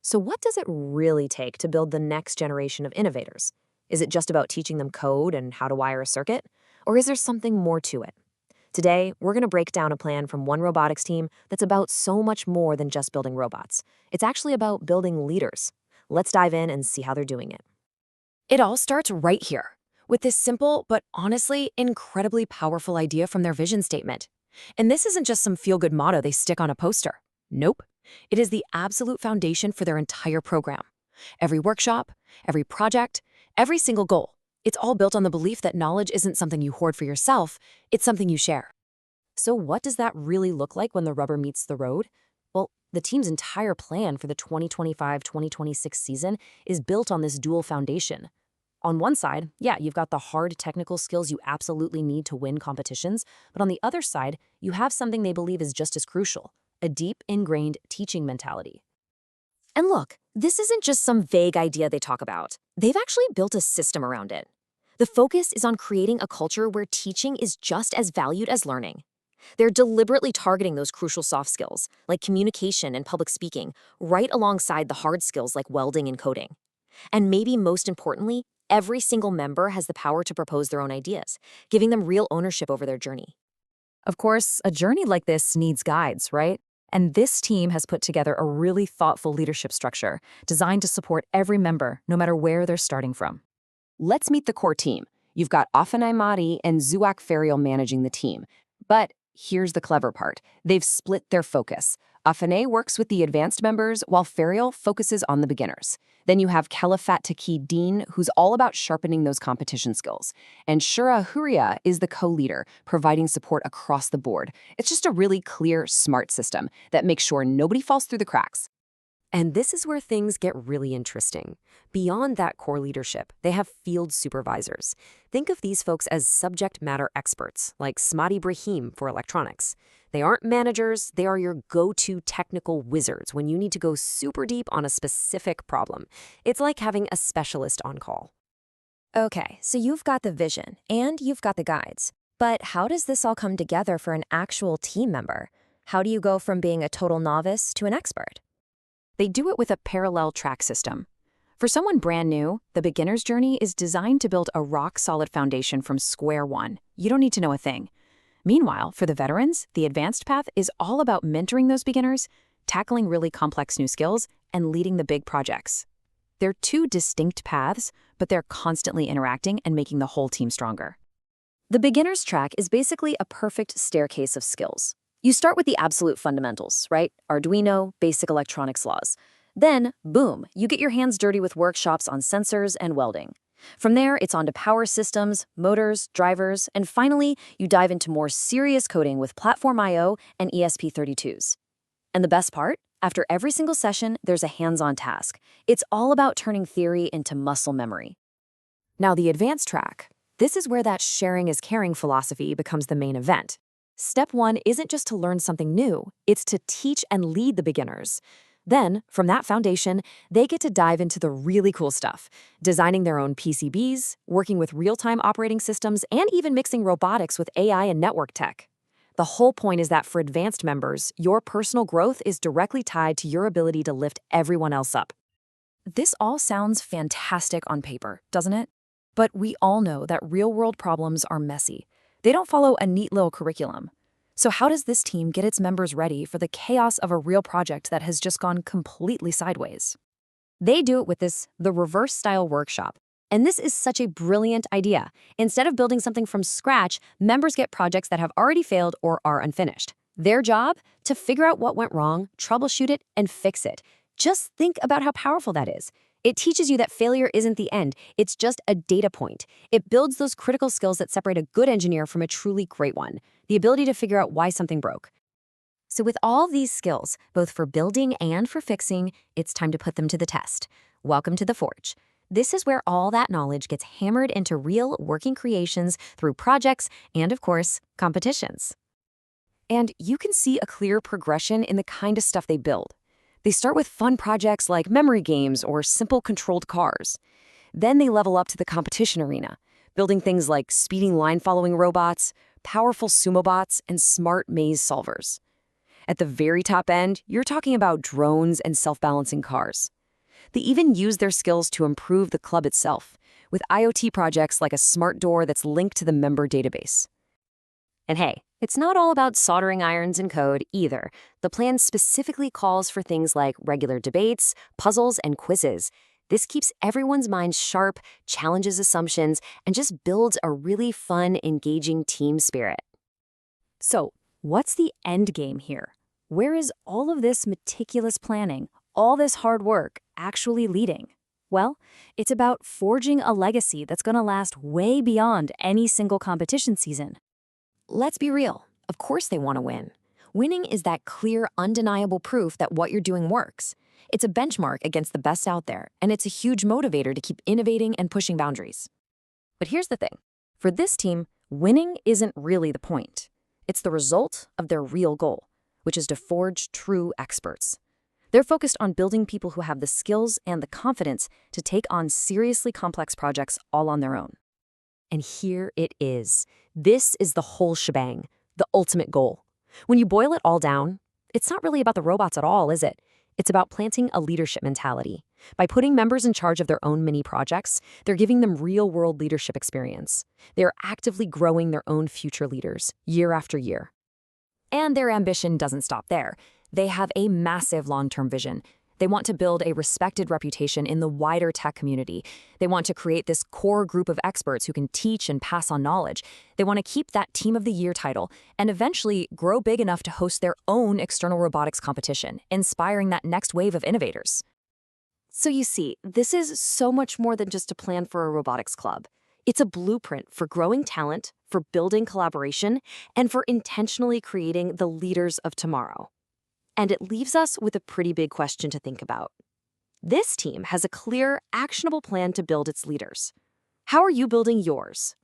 So, what does it really take to build the next generation of innovators? Is it just about teaching them code and how to wire a circuit? Or is there something more to it? Today, we're going to break down a plan from one robotics team that's about so much more than just building robots. It's actually about building leaders. Let's dive in and see how they're doing it. It all starts right here, with this simple but honestly incredibly powerful idea from their vision statement. And this isn't just some feel-good motto they stick on a poster. Nope. It is the absolute foundation for their entire program. Every workshop, every project, every single goal. It's all built on the belief that knowledge isn't something you hoard for yourself, it's something you share. So, what does that really look like when the rubber meets the road? Well, the team's entire plan for the 2025-2026 season is built on this dual foundation. On one side, yeah, you've got the hard technical skills you absolutely need to win competitions, but on the other side, you have something they believe is just as crucial, a deep, ingrained teaching mentality. And look, this isn't just some vague idea they talk about. They've actually built a system around it. The focus is on creating a culture where teaching is just as valued as learning. They're deliberately targeting those crucial soft skills, like communication and public speaking, right alongside the hard skills like welding and coding. And maybe most importantly, every single member has the power to propose their own ideas, giving them real ownership over their journey. Of course, a journey like this needs guides, right? And this team has put together a really thoughtful leadership structure designed to support every member, no matter where they're starting from. Let's meet the core team. You've got Afenai Madi and Zuak Ferial managing the team. But here's the clever part. They've split their focus. Afenai works with the advanced members, while Ferial focuses on the beginners. Then you have Kelifat Taki Dean, who's all about sharpening those competition skills. And Shura Huria is the co-leader, providing support across the board. It's just a really clear, smart system that makes sure nobody falls through the cracks. And this is where things get really interesting. Beyond that core leadership, they have field supervisors. Think of these folks as subject matter experts, like Smati Brahim for electronics. They aren't managers, they are your go-to technical wizards when you need to go super deep on a specific problem. It's like having a specialist on call. Okay, so you've got the vision, and you've got the guides. But how does this all come together for an actual team member? How do you go from being a total novice to an expert? They do it with a parallel track system. For someone brand new, the beginner's journey is designed to build a rock-solid foundation from square one. You don't need to know a thing. Meanwhile, for the veterans, the advanced path is all about mentoring those beginners, tackling really complex new skills, and leading the big projects. They're two distinct paths, but they're constantly interacting and making the whole team stronger. The beginner's track is basically a perfect staircase of skills. You start with the absolute fundamentals, right? Arduino, basic electronics laws. Then, boom, you get your hands dirty with workshops on sensors and welding. From there, it's on to power systems, motors, drivers, and finally, you dive into more serious coding with Platform I/O and ESP32s. And the best part? After every single session, there's a hands-on task. It's all about turning theory into muscle memory. Now, the advanced track. This is where that sharing is caring philosophy becomes the main event. Step one isn't just to learn something new, it's to teach and lead the beginners. Then, from that foundation, they get to dive into the really cool stuff, designing their own PCBs, working with real-time operating systems, and even mixing robotics with AI and network tech. The whole point is that for advanced members, your personal growth is directly tied to your ability to lift everyone else up. This all sounds fantastic on paper, doesn't it? But we all know that real-world problems are messy. They don't follow a neat little curriculum. So how does this team get its members ready for the chaos of a real project that has just gone completely sideways? They do it with the reverse style workshop. And this is such a brilliant idea. Instead of building something from scratch, members get projects that have already failed or are unfinished. Their job? To figure out what went wrong, troubleshoot it, and fix it. Just think about how powerful that is. It teaches you that failure isn't the end, it's just a data point. It builds those critical skills that separate a good engineer from a truly great one, the ability to figure out why something broke. So with all these skills, both for building and for fixing, it's time to put them to the test. Welcome to the Forge. This is where all that knowledge gets hammered into real working creations through projects and, of course, competitions. And you can see a clear progression in the kind of stuff they build. They start with fun projects like memory games or simple controlled cars. Then they level up to the competition arena, building things like speeding line-following robots, powerful sumo bots, and smart maze solvers. At the very top end, you're talking about drones and self-balancing cars. They even use their skills to improve the club itself, with IoT projects like a smart door that's linked to the member database. And hey, it's not all about soldering irons and code either. The plan specifically calls for things like regular debates, puzzles, and quizzes. This keeps everyone's minds sharp, challenges assumptions, and just builds a really fun, engaging team spirit. So, what's the end game here? Where is all of this meticulous planning, all this hard work, actually leading? Well, it's about forging a legacy that's going to last way beyond any single competition season. Let's be real. Of course they want to win. Winning is that clear, undeniable proof that what you're doing works. It's a benchmark against the best out there, and it's a huge motivator to keep innovating and pushing boundaries. But here's the thing. For this team, winning isn't really the point. It's the result of their real goal, which is to forge true experts. They're focused on building people who have the skills and the confidence to take on seriously complex projects all on their own. And here it is. This is the whole shebang, the ultimate goal. When you boil it all down, it's not really about the robots at all, is it? It's about planting a leadership mentality. By putting members in charge of their own mini projects, they're giving them real-world leadership experience. They're actively growing their own future leaders, year after year. And their ambition doesn't stop there. They have a massive long-term vision. They want to build a respected reputation in the wider tech community. They want to create this core group of experts who can teach and pass on knowledge. They want to keep that Team of the Year title and eventually grow big enough to host their own external robotics competition, inspiring that next wave of innovators. So you see, this is so much more than just a plan for a robotics club. It's a blueprint for growing talent, for building collaboration, and for intentionally creating the leaders of tomorrow. And it leaves us with a pretty big question to think about. This team has a clear, actionable plan to build its leaders. How are you building yours?